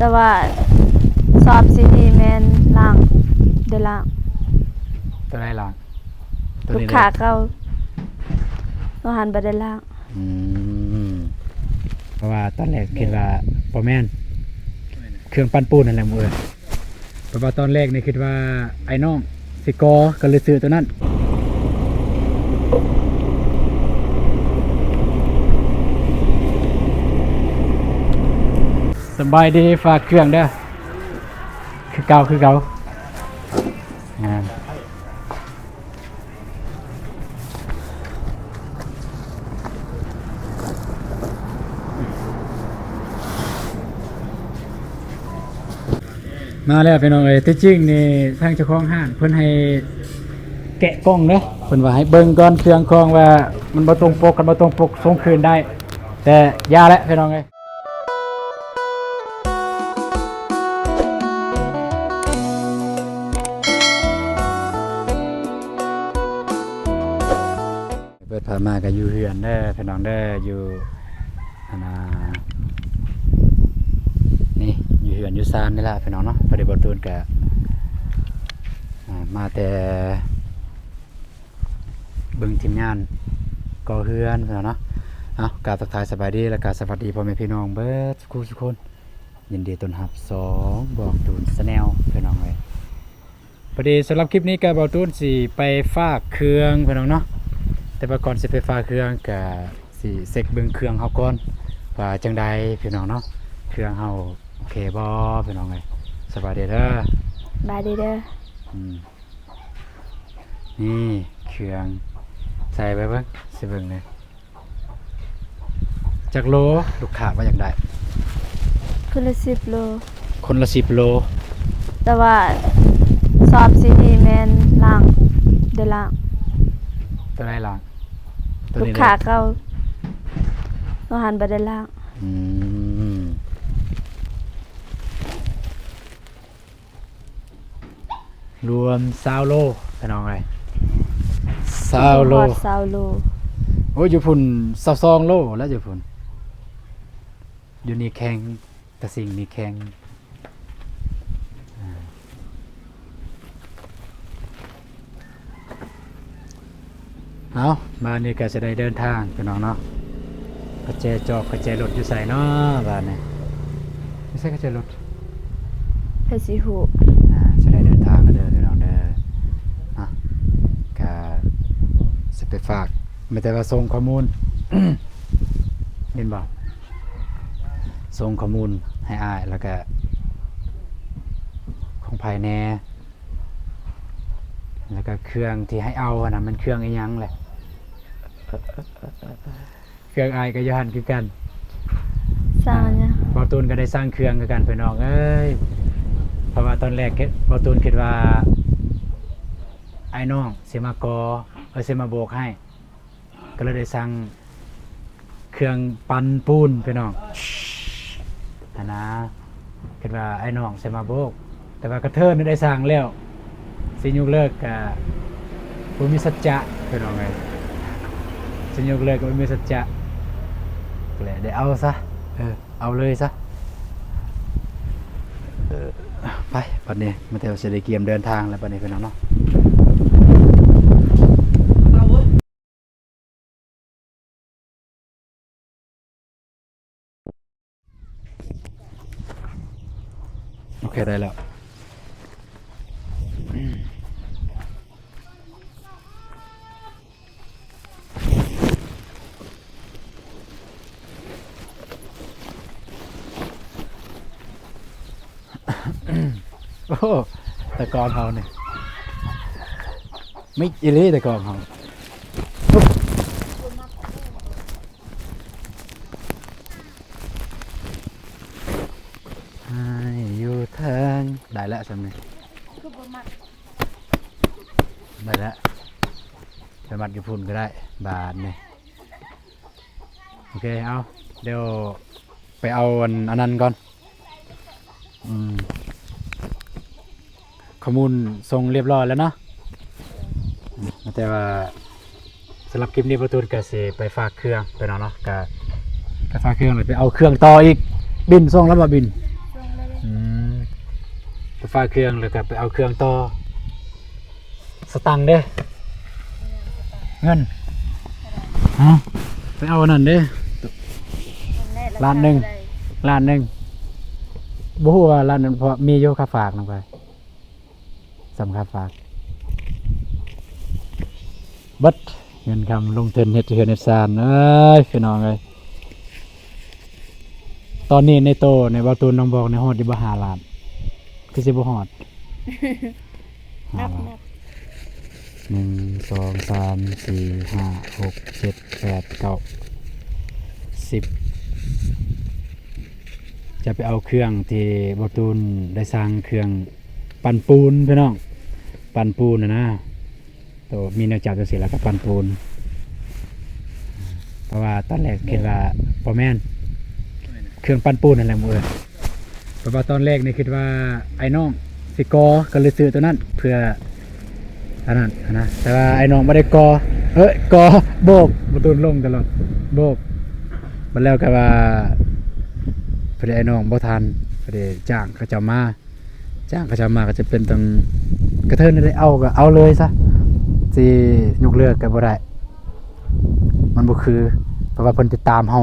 แต่ว่าสอบซีนีแมนล่างเดล่าง ตัวไหนล่างตัว ลูก นี้ ค้าเขาเราหันไปได้ล่าง อืมเพราะว่าตอนแรกคิดว่าปอแม่นเครื่องปั้นปูนนั่นแหละมือเพราะว่าตอนแรกนี่คิดว่าไอ้น้องสิกอก็เลยซื้อตัวนั้นสบายดีฝากเครื่องเด้อคือเก่าอ่ามาแล้วพี่น้องเอ้ยที่จริงนี่ทางเจ้าของห้างเพิ่นให้แกะกล้องเด้อเพิ่นว่าให้เบิ่งก่อนเครื่องของว่ามันบ่ตรงปกกันบ่ตรงปกส่งคืนได้แต่ยาแล้วพี่น้องเอ้ยเปิดผ่ามาก็อยู่เฮือนเด้อพี่น้องเด้ออยู่อันน่ะนี่อยู่เฮือนอยู่ซานนี่ล่ะพี่น้องเนาะพอดีบ่ตูนก็มาแต่เบิ่งทีมงานก่อเฮือนพี่น้องเนาะเอากราบทักทายสบายดีและกราบสวัสดีพ่อแม่พี่น้องเบิดทุกคนยินดีต้อนรับ2บอกตูนแนลพี่น้องเอ้ยพอดีสำหรับคลิปนี้ก็บ่ตูนสิไปฝากเครื่องพี่น้องเนาะแต่ว่าก่อนสิไปฝากเครื่องก็สิเช็คเบิ่งเครื่องเฮาก่อนว่าจังใดพี่น้องเนาะเครื่องเฮาโอเคบ่พี่น้องเอ้ยสบายดีเด้อบ ายดีเด้อ นี่เครื่องใส่ไปเบิ่งสิเบิ่งเลยจักโลลูกค้าว่าอยากได้ คือละ10 โล คนละ10 โล แต่ว่าสอบซีนีแมนล่างเดล่าง ตัวไหนล่างตัว ลูก นี้ ค้า เลย เขาเราหันไปได้ล่าง อืมรวม20 โลพี่น้องเอ้ย20 โล ฮอด20 โล โอ้ยอยู่พุ่น22 โลแล้วอยู่พุ่นอยู่นี่แข็งแต่สิ่งนี้แข็งเอามานี่ก็จะได้เดินทางพี่น้องเนาะกระเจจอกกระเจรถอยู่ใส่เนาะบ้านนี่ไม่ใช่กระเจรถ เพชรสีหู จะได้เดินทางแล้วเด้อพี่น้องเด้ออ่ะก็จะไปฝากไม่แต่ว่าส่งข้อมูล เห็นบ่ส่งข้อมูลให้อ้ายแล้วก็ของภายในแล้วก็เครื่องที่ให้เอาอะนะมันเครื่องอีหยังแหละ เครื่องอ้ายก็ย้อนคือกัน สร้างเนี่ย บอตูนก็ได้สร้างเครื่องคือกันพี่น้องเอ้ยเพราะว่าตอนแรกบอตูนคิดว่าไอ้น้องสิมากอสิมาโบกให้ก็เลยได้สั่งเครื่องปั่นปูนพี่น้องนะคิดว่าไอ้น้องสิมาโบกแต่ว่ากระเทินได้สั่งแล้วสิยกเลิกกับบ่มีสัจจะพี่น้องเอ้ยสิยกเลิกกับบ่มีสัจจะก็เลยได้เอาซะเอาเลยซะไปปัดนี้มาเที่ยวเสด็จเกียมเดินทางแล้วปัดนี้พี่น้องเนาะโอเคได้แล้วโอ้ตะกอนเขาเนี่ยไม่อีเล่ตะกอนเขาอยู่ทางได้แล้วสำเนียงได้แล้วไปมัดกับพุ่นก็ได้บาทเนี่ยโอเคเอาเดี๋ยวไปเอาอันนั้นก่อนข้อมูลส่งเรียบร้อยแล้วเนาะแต่ว่าสำหรับคลิปนี้ประตูนก็สิไปฝากเครื่องไปเนาะก็ฝากเครื่องเลยไปเอาเครื่องต่ออีกบินส่งแล้วมาบิน ส่งเลย ไปฝากเครื่องแล้วก็ไปเอาเครื่องต่อสตังค์เด้เงินฮะไปเอาอันนั่นเด้ล้านหนึ่งบ่ฮู้ว่าร้านนั้นเพราะมีอยู่ค่าฝากลงไปสำค่าฝากเบิดเงินคำลงทุนเฮ็ดเฮือนเฮ็ดซานเอ้ยพี่น้องเอ้ยตอนนี้ในโตในบ่ตูนน้องบอกในฮอดอยู่บ่5 ล้านคือสิบ่ฮอด นับ 1 2 3 4 5 6 7 8 9 10จะไปเอาเครื่องที่บ่ตูนได้สร้างเครื่องปั่นปูนพี่น้องปั่นปูนนะโตมีแนวจับจังซี่แล้วก็ปั่นปูนเพราะว่าตอนแรกคิดว่าบ่แม่นเครื่องปั่นปูนนั่นแหละหมู่เอ้ยเพราะว่าตอนแรกนี่คิดว่าไอ้น้องสิกอก็เลยซื้อตัวนั้นเพื่ออันนั้นนะแต่ว่าไอ้น้องบ่ได้กอกอโบกบ่ตูนลงตลอดโบกบัดแล้วก็ว่าพอดีไอ้น้องบ่ทันพอดีจ้างเขาเจ้ามาก็จะเป็นตรงกระเทินได้เอาก็เอาเลยซะสิยกเลิกก็บ่ได้มันบ่คือเพราะว่าเพิ่นติดตามเฮา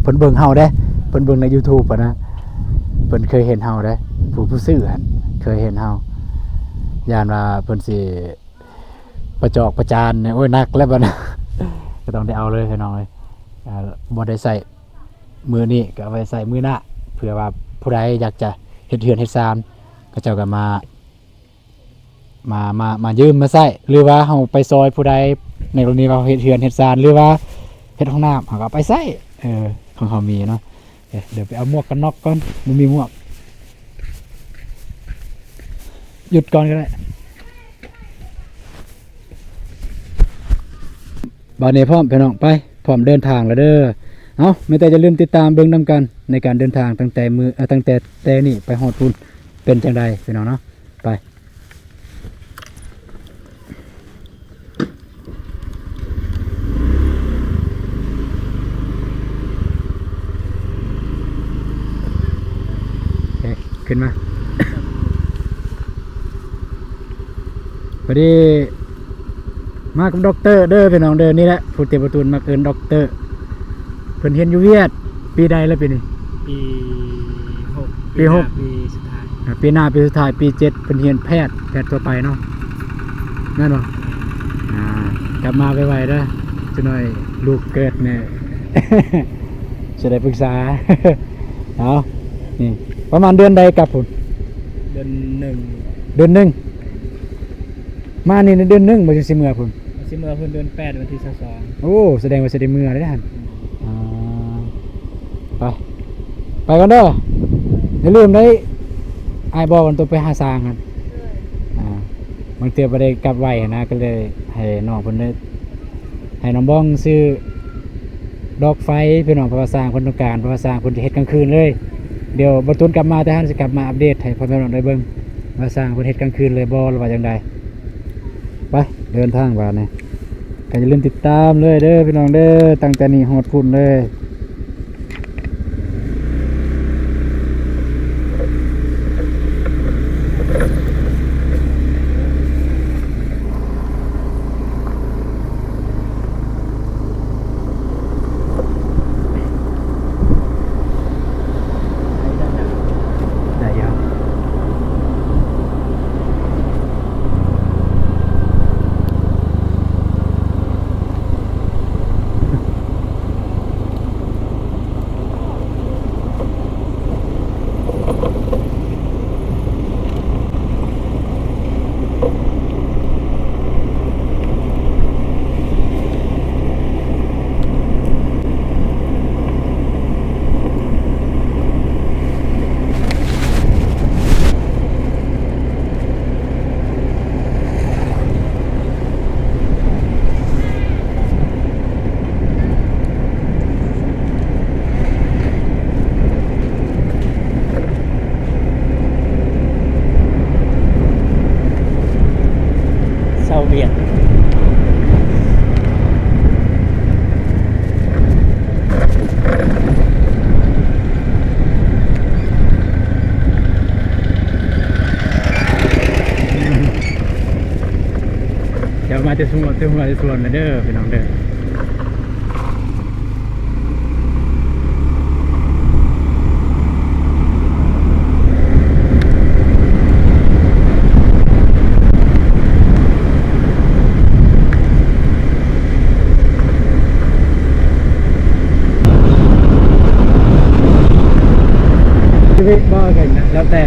เพิ่นเบิ่งเฮาเด้เพิ่นเบิ่งใน YouTube อ่ะนะเพิ่นเคยเห็นเฮาเด้ผู้ซื้อหั่นเคยเห็นเฮาย่านว่าเพิ่นสิประจอกประจานเนี่ยโอ้ยหนักแล้วบัดน่ะ ก็ต้องได้เอาเลยพี่น้องเอ้ยบ่ได้ใส่มือนี้ก็เอาไว้ใส่มือหน้าเผื่อว่าผู้ใดอยากจะเฮ็ดเฮือนเฮ็ดซานก็เจ้าก็มายืมมาใส่หรือว่าเฮาไปซอยผู้ใดในกรณีว่าเฮ็ดเฮือนเฮ็ดซานหรือว่าเฮ็ดห้องน้ำเฮาก็เอาไปใส่ของเฮามีเนาะเดี๋ยวไปเอาหมวกกันน็อกก่อนบ่มีหมวกหยุดก่อนก็ได้บัดนี้พร้อมพี่น้องไปพร้อมเดินทางแล้วเด้อเอาไม่แต่จะลืมติดตามเบิ่งนำกันในการเดินทางตั้งแต่นี่ไปฮอดพุ่นเป็นจังไดพี่น้องเนาะไปขึ้นมา พอดีมากับด็อกเตอร์เด้อพี่น้องเด้อนี่แหละผู้เตรียมประตูมาเกินด็อกเตอร์เพิ่นเรียนอยู่เวียดปีใดแล้วปีนี้ปี6ปีสุดท้ายปีหน้าปีสุดท้ายปี7เพิ่นเรียนแพทย์ตัวไปเนาะนั่นบ่กลับมาไวๆเด้อจักหน่อยลูกเกิดแน่ จะได้ปรึกษา เอานี่ประมาณเดือนใดกลับพุ่นเดือนเดือน 1มานี่ในเดือน 1บ่สิเมื่อพุ่นสิเมื่อเพิ่นเดือน8วันที่22โอ้แสดงว่าสิได้เมื่อได้หั่นไปกันเด้ออย่าลืมได้อ้ายบอกกันตัวไปหาสร้างกันบางเทื่อบ่ได้กลับไว้นะก็เลยให้น้องเพิ่นได้ให้น้องบ้องซื้อดอกไฟพี่น้องเพราะว่าสร้างเพิ่นต้องการเพราะว่าสร้างเพิ่นสิเฮ็ดกลางคืนเลยเดี๋ยวบ่ตุนกลับมาแต่ท่านสิกลับมาอัปเดตให้พ่อแม่น้องได้เบิ่งว่าสร้างเพิ่นเฮ็ดกลางคืนเลยบ่หรือว่าจังไดไปเดินทางว่านี่ก็อย่าลืมติดตามเลยเด้อพี่น้องเด้อตั้งแต่นี้ฮอดพุ่นเลย จะสมองเต็มหัวจะส่วนเด้อพี่น้องเด้อชีวิตบ่กันนะแล้วแต่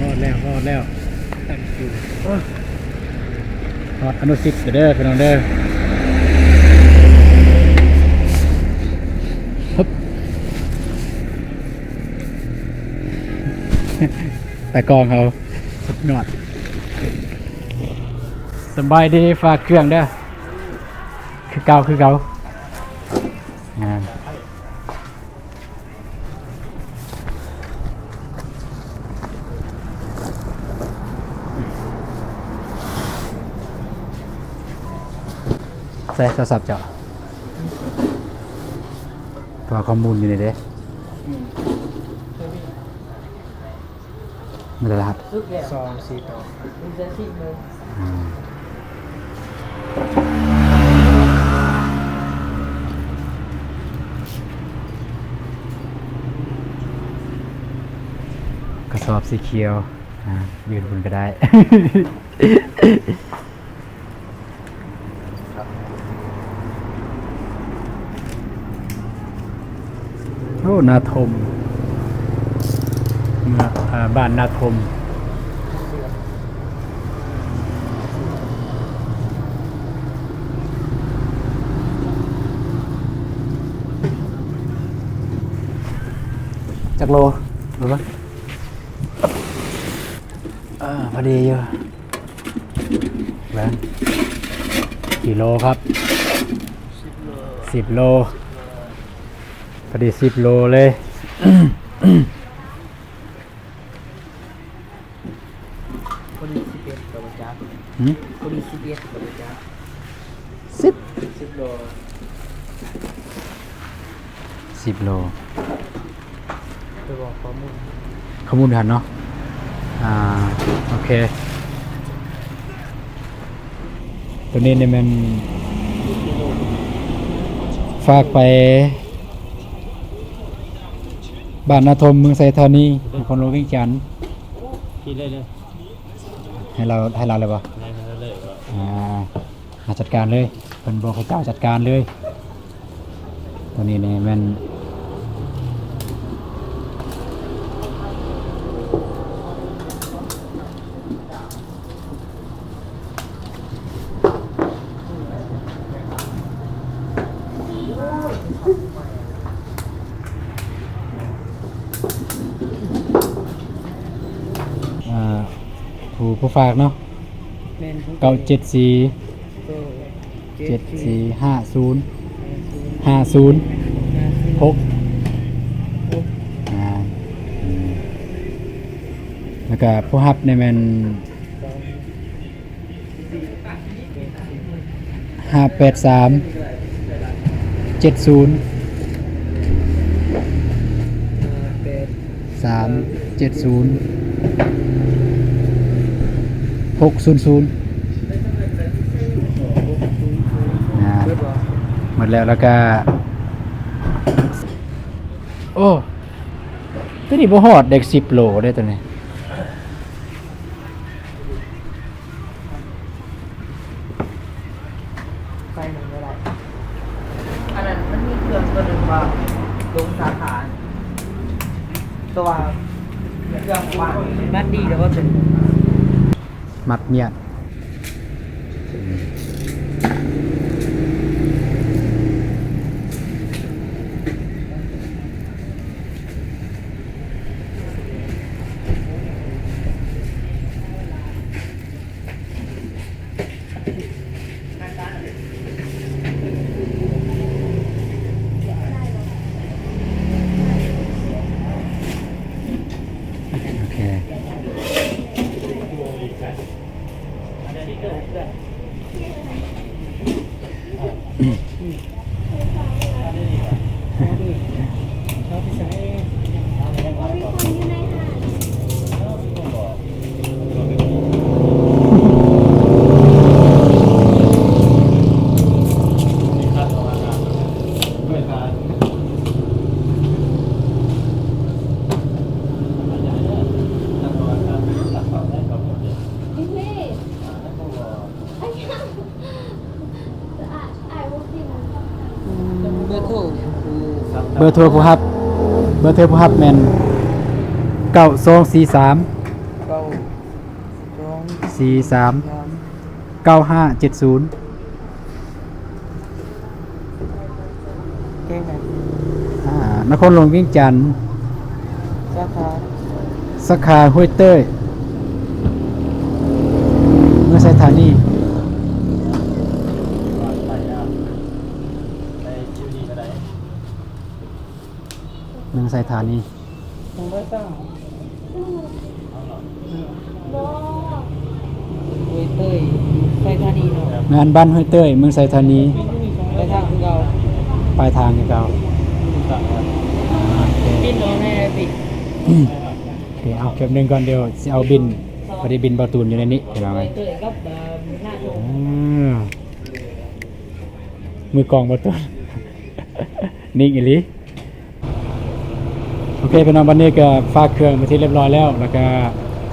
ฮอดแล้วฮอดแล้วตั้งอยู่ ฮอดอนุสิตเด้อพี่น้องเด้อฮึบแต่กองเขาสุดยอดสบายดีฝากเครื่องเด้อคือเก่างานใส่โทรศัพท์เจาะตัวข้อมูลอยู่ในเด้ไม่ได้รหัส 2 4ต่อ กระสอบสีเขียวยืนบนก็ได้ โอ้นาทมเมื่อบ้านนาทมจักโลรู้ปะพอดีอยู่แล้วกี่โลครับ10 โลพอดี10 โลเลย คนนี้11กับจัก คนนี้11กับจัก 10โล 10 โล ไปบอกข้อมูล ข้อมูลทันเนาะโอเคตัวนี้เนี่ยมันฝากไปบ้านนาทมเมืองไซธานีนครหลวงเวียงจันทน์ คิดได้เลย ให้เราเลยปะ ได้เลยว่า มาจัดการเลยเป็นบอกให้เจ้าจัดการเลยตัวนี้เนี่ยมันผู้ฝากเนาะ974745050 แล้วก็ผู้รับในแมัน58370 370 600หมดแล้วแล้วก็โอ้ตัวนี้บ่ฮอดเด็ก10โลได้ตัวนี้ ใส่หนึ่งก็ได้อันนั้นมันมีเครื่องตัวหนึ่งว่าลงสาขาตัวเครื่องวางบ้านดีแล้วก็เป็น มัดเมียดโอเคเบอร์โทรผู้รับเบอร์โทรผู้รับแม่น9243 เก้าสอง 43 สาม 9570 แก้ไง นครหลวงเวียงจันทร์ สาขา สาขาห้วยเต้ยเมื่อสถานีเมืองสถานี ตรงได้ตั้งเว้ยเต้ยไปธานีเนาะ งานบ้านห้วยเต้ยเมืองสถานี ไปทางคือเรา ปลายทางคือเก่า ปิดน้องแน่ปิด โอเคเอาเก็บหนึ่งก่อนเดี๋ยวสิเอาบินพอดีบินบอตูนอยู่ในนี้เห็นไหม เว้ยเต้ยกับหน้าโชว์ มือกองบอตูน นิ่งอีหลีโอเคพี่น้องวันนี้ก็ฝากเครื่องมาที่เรียบร้อยแล้วแล้วก็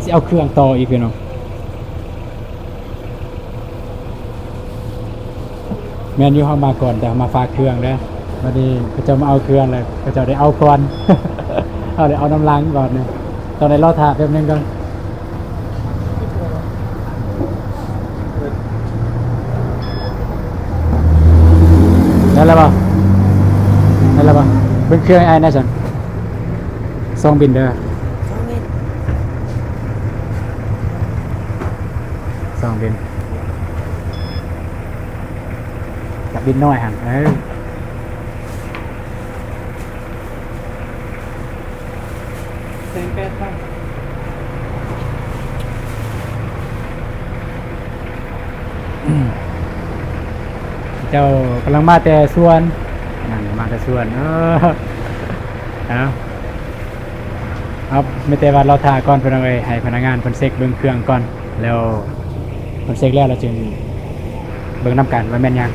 สิเอาเครื่องต่ออีกพี่น้องแมนยูเข้ามาก่อนแต่มาฝากเครื่องนะวันนี้ก็จะมาเอาเครื่องเลยก็จะได้เอาก่อน เอาเดี๋ยวเอาน้ำล้างก่อนเนี่ยตอนนี้รอถาแป๊บนึงก่อนได้แล้วป่ะได้แล้วป่ะเป็นเครื่องไอ้นะฉันซองบินเด้อซองบินกับบินน้อยหันแสงแปดตั้ง เจ้ากำลังมาแต่ส่วนนั่นมาแต่ส่วนเอาไม่แต่ว่าเราถ่าก่อนเพิ่นเอาไว้ให้พนักงานเพิ่นเช็คเบิ่งเครื่องก่อนแล้วเพิ่นเช็คแล้วเราจึงเบิ่งนำกันว่าแม่นยัง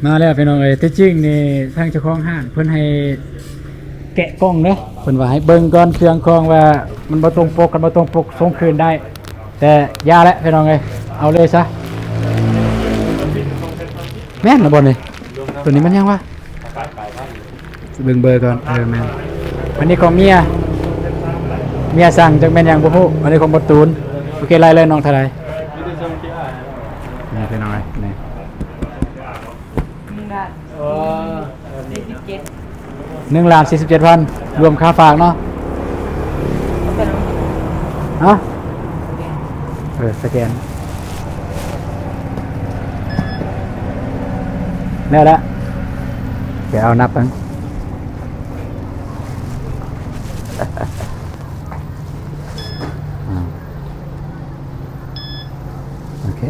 มาแล้วพี่น้องเอ้ยที่จริงนี่ทางเจ้าของห้างเพิ่นให้แกะกล้องเด้อเพิ่นว่าให้เบิ่งก่อนเครื่องของว่ามันบ่ตรงปกกันบ่ตรงปกส่งคืนได้แต่ยาแล้วพี่น้องเอ้ยเอาเลยซะแม่นล่ะบ่นี่ตัวนี้มันยังวะเบิ่งเบอร์ก่อนแม่นอันนี้ของเมียสั่งจักแม่นยังบ่ฮู้อันนี้ของบ่ตูนโอเคไล่เลยน้องเท่าไหร่นี่พี่น้องเอ้ยนี่ 1,47,000รวมค่าฝากเนาะฮะสแกนแล้วละเดี๋ยวเอานับกันโอเค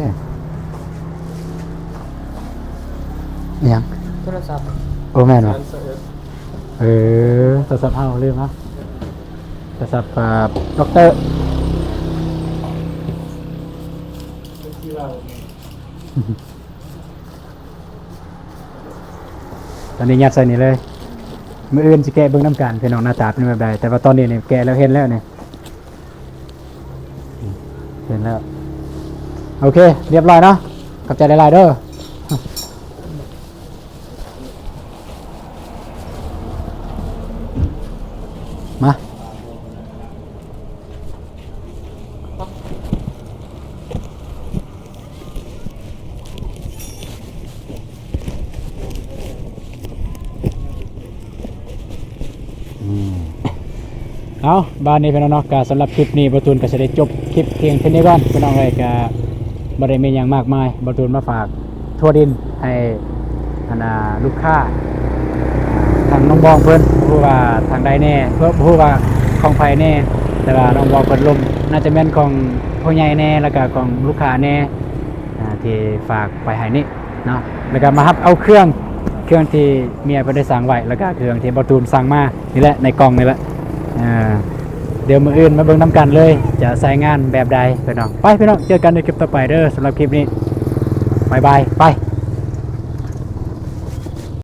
ยัง โทรศัพท์ โอ้แม่นวะโทรศัพท์เฮาลืมเนาะ โทรศัพท์กับด็อกเตอร์ตอนนี้ยัดใส่นี่เลยมื้ออื่นสิแกะเบิ่งน้ำกันพี่น้องหน้าตาเป็นแบบใดแต่ว่าตอนนี้นี่แกะแล้วเห็นแล้วนี่เห็นแล้วโอเคเรียบร้อยเนาะขอบใจหลายๆเด้อมาเอาบ้านนี้เป็นเนาะก็สำหรับคลิปนี้บอตูนก็จะได้จบคลิปเพียงแค่นี้ก่อนพี่น้องเลยก็บ่ได้มีอย่างมากมายบอตูนมาฝากทั่วดินให้ลูกค้าทางน้องบองเพิ่นผู้ว่าทางใดแน่เพื่อผู้ว่าของไผแน่แต่ว่าน้องบองเพิ่นลมน่าจะแม่นของผู้ใหญ่แน่แล้วก็ของลูกค้าแน่ที่ฝากไปให้นี่เนาะแล้วก็มารับเอาเครื่องที่เมียเพิ่นได้สั่งไว้แล้วก็เครื่องที่บอตูนสั่งมานี่แหละในกล่องนี่แหละเดี๋ยวมื้ออื่นมาเบิ่งนํกันเลยจะใส่งานแบบใดพี่น้องไปพี่น้องเจอกันในคลิปต่อไปเด้อสำหรับคลิปนี้บ๊ายบายไป